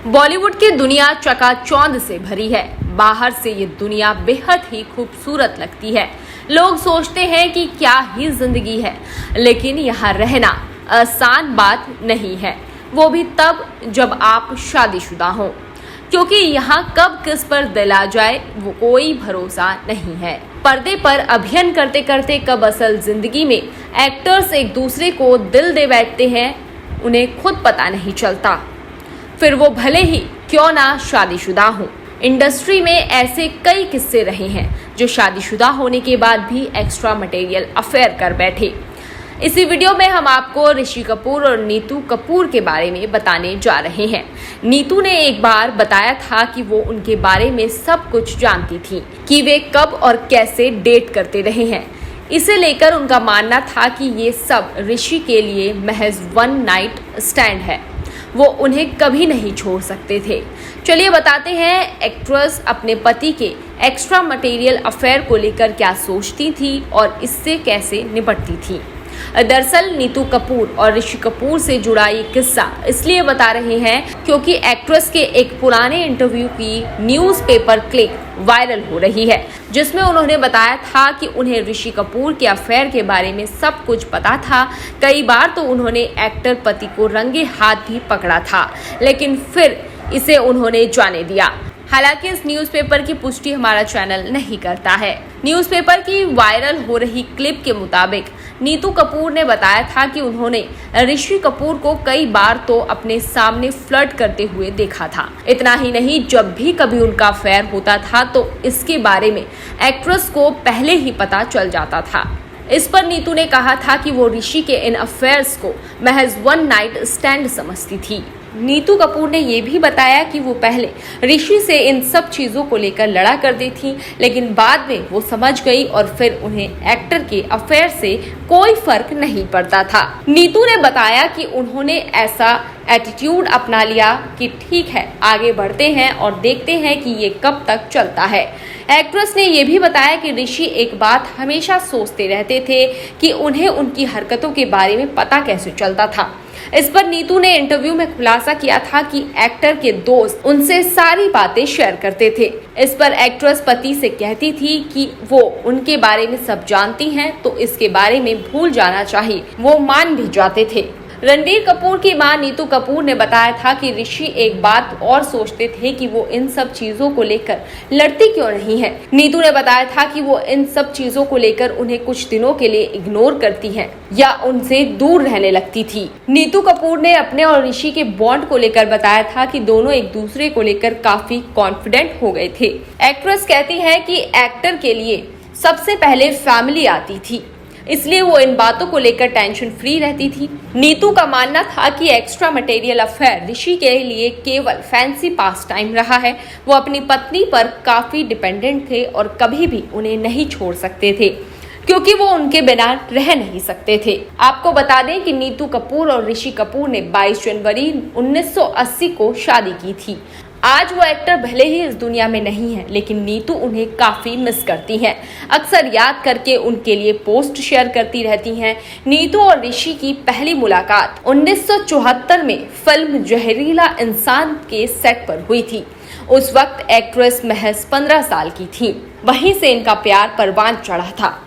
बॉलीवुड की दुनिया चकाचौंध से भरी है। बाहर से ये दुनिया बेहद ही खूबसूरत लगती है। लोग सोचते हैं कि क्या ही जिंदगी है, लेकिन यहाँ रहना आसान बात नहीं है, वो भी तब जब आप शादीशुदा हों, क्योंकि यहाँ कब किस पर दिल आ जाए वो कोई भरोसा नहीं है। पर्दे पर अभिनय करते करते कब असल जिंदगी में एक्टर्स एक दूसरे को दिल दे बैठते हैं, उन्हें खुद पता नहीं चलता। फिर वो भले ही क्यों ना शादीशुदा हों। इंडस्ट्री में ऐसे कई किस्से रहे हैं जो शादीशुदा होने के बाद भी एक्स्ट्रा मटेरियल अफेयर कर बैठे। इसी वीडियो में हम आपको ऋषि कपूर और नीतू कपूर के बारे में बताने जा रहे हैं। नीतू ने एक बार बताया था कि वो उनके बारे में सब कुछ जानती थी, कि वे कब और कैसे डेट करते रहे हैं। इसे लेकर उनका मानना था कि ये सब ऋषि के लिए महज वन नाइट स्टैंड है, वो उन्हें कभी नहीं छोड़ सकते थे। चलिए बताते हैं एक्ट्रेस अपने पति के एक्स्ट्रा मटेरियल अफेयर को लेकर क्या सोचती थी और इससे कैसे निपटती थी। दरअसल नीतू कपूर और ऋषि कपूर से जुड़ा ये किस्सा इसलिए बता रहे हैं क्योंकि एक्ट्रेस के एक पुराने इंटरव्यू की न्यूज़पेपर क्लिप वायरल हो रही है, जिसमें उन्होंने बताया था कि उन्हें ऋषि कपूर के अफेयर के बारे में सब कुछ पता था। कई बार तो उन्होंने एक्टर पति को रंगे हाथ भी पकड़ा था, लेकिन फिर इसे उन्होंने जाने दिया। हालांकि इस न्यूज़पेपर की पुष्टि हमारा चैनल नहीं करता है। न्यूज़पेपर की वायरल हो रही क्लिप के मुताबिक नीतू कपूर ने बताया था कि उन्होंने ऋषि कपूर को कई बार तो अपने सामने फ्लर्ट करते हुए देखा था। इतना ही नहीं, जब भी कभी उनका अफेयर होता था तो इसके बारे में एक्ट्रेस को पहले ही पता चल जाता था। इस पर नीतू ने कहा था कि वो ऋषि के इन अफेयर्स को महज वन नाइट स्टैंड समझती थी। नीतू कपूर ने ये भी बताया कि वो पहले ऋषि से इन सब चीजों को लेकर लड़ा करती थी, लेकिन बाद में वो समझ गई और फिर उन्हें एक्टर के अफेयर से कोई फर्क नहीं पड़ता था। नीतू ने बताया कि उन्होंने ऐसा एटीट्यूड अपना लिया कि ठीक है, आगे बढ़ते हैं और देखते हैं कि ये कब तक चलता है। एक्ट्रेस ने यह भी बताया कि ऋषि एक बात हमेशा सोचते रहते थे कि उन्हें उनकी हरकतों के बारे में पता कैसे चलता था। इस पर नीतू ने इंटरव्यू में खुलासा किया था कि एक्टर के दोस्त उनसे सारी बातें शेयर करते थे। इस पर एक्ट्रेस पति से कहती थी कि वो उनके बारे में सब जानती हैं, तो इसके बारे में भूल जाना चाहिए। वो मान भी जाते थे। रणबीर कपूर की मां नीतू कपूर ने बताया था कि ऋषि एक बात और सोचते थे कि वो इन सब चीजों को लेकर लड़ती क्यों नहीं है। नीतू ने बताया था कि वो इन सब चीजों को लेकर उन्हें कुछ दिनों के लिए इग्नोर करती हैं या उनसे दूर रहने लगती थी। नीतू कपूर ने अपने और ऋषि के बॉन्ड को लेकर बताया था कि दोनों एक दूसरे को लेकर काफी कॉन्फिडेंट हो गए थे। एक्ट्रेस कहती है कि एक्टर के लिए सबसे पहले फैमिली आती थी, इसलिए वो इन बातों को लेकर टेंशन फ्री रहती थी। नीतू का मानना था कि एक्स्ट्रा मटेरियल अफेयर ऋषि के लिए केवल फैंसी पास टाइम रहा है। वो अपनी पत्नी पर काफी डिपेंडेंट थे और कभी भी उन्हें नहीं छोड़ सकते थे, क्योंकि वो उनके बिना रह नहीं सकते थे। आपको बता दें कि नीतू कपूर और ऋषि कपूर ने 22 जनवरी 1980 को शादी की थी। आज वो एक्टर भले ही इस दुनिया में नहीं है, लेकिन नीतू उन्हें काफी मिस करती हैं। अक्सर याद करके उनके लिए पोस्ट शेयर करती रहती हैं। नीतू और ऋषि की पहली मुलाकात 1974 में फिल्म जहरीला इंसान के सेट पर हुई थी। उस वक्त एक्ट्रेस महज 15 साल की थी। वहीं से इनका प्यार परवान चढ़ा था।